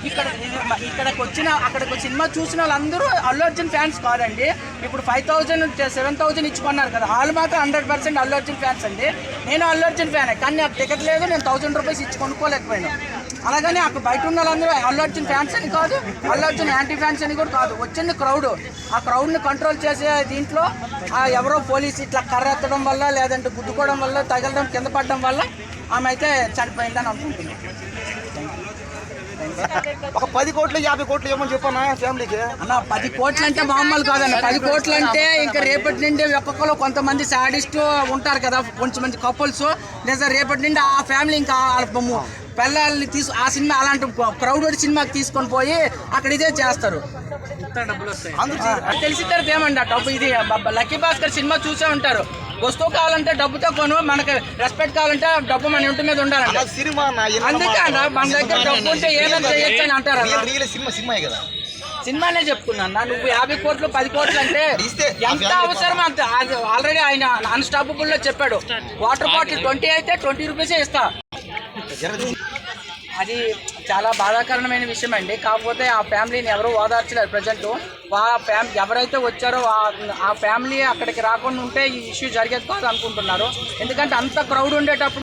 ఇక్కడికి వచ్చిన అక్కడికి సినిమా చూసిన వాళ్ళందరూ అల్లు అర్జున్ ఫ్యాన్స్ కాదండి. ఇప్పుడు 5,000 7,000 ఇచ్చుకున్నారు కదా, వాళ్ళు మాత్రం 100% అల్లు అర్జున్ ఫ్యాన్స్ అండి. నేను అల్లు అర్జున్ ఫ్యానే, కానీ నాకు టికెట్ లేదు, నేను 1,000 రూపీస్ ఇచ్చి కొనుక్కోలేకపోయాను. అలాగని అక్కడ బయట ఉన్న వాళ్ళందరూ అల్లు అర్జున్ ఫ్యాన్స్ అని కాదు, అల్లు అర్జున్ యాంటీ ఫ్యాన్స్ అని కూడా కాదు. వచ్చింది క్రౌడ్, ఆ క్రౌడ్ని కంట్రోల్ చేసే దీంట్లో ఎవరో పోలీసు ఇట్లా కర్ర ఎత్తడం వల్ల, లేదంటే గుద్దుకోవడం వల్ల, తగలడం, కింద పడడం వల్ల ఆమె అయితే చనిపోయిందని అనుకుంటున్నాను. ఒక 10 కోట్లు 50 కోట్లు ఏమని చెప్పానా ఫ్యామిలీకి అన్న? 10 కోట్లు అంటే మామూలు కాదన్న. 10 కోట్లు అంటే ఇంకా రేపటి నుండి ఒక్కొక్కరు కొంతమంది సాడిస్ట్ ఉంటారు కదా, కొంచెం మంది కపుల్స్, లేదా రేపటి నుండి ఆ ఫ్యామిలీ ఇంకా పిల్లల్ని ఆ సినిమా అలాంటి క్రౌడెడ్ సినిమాకి తీసుకొని పోయి అక్కడ ఇదే చేస్తారు. తెలిసిద్దరు ఏమండి ఆ డబ్బు. ఇది లక్కీ భాస్కర్ సినిమా చూసే ఉంటారు. వస్తువు కావాలంటే డబ్బుతో కొను, మనకి రెస్పెక్ట్ కావాలంటే డబ్బు మన ఇంటి మీద ఉండాలంటే. అందుకే అన్న మన దగ్గర డబ్బు ఉంటే ఏదైనా చేయొచ్చు అని అంటారు. సినిమానే చెప్తున్నా, నువ్వు 50 కోట్లు 10 కోట్లు అంటే ఎంత అవసరం అంత. ఆల్రెడీ ఆయన అన్స్టాపబుల్ లో చెప్పాడు, వాటర్ బాటిల్ 20 అయితే 20 రూపీసే ఇస్తా. అది చాలా బాధాకరమైన విషయం అండి. కాకపోతే ఆ ఫ్యామిలీని ఎవరు ఓదార్చలేరు ప్రజెంట్. ఎవరైతే వచ్చారో ఆ ఫ్యామిలీ అక్కడికి రాకుండా ఉంటే ఈ ఇష్యూ జరిగేది కాదు అనుకుంటున్నారు. ఎందుకంటే అంత క్రౌడ్ ఉండేటప్పుడు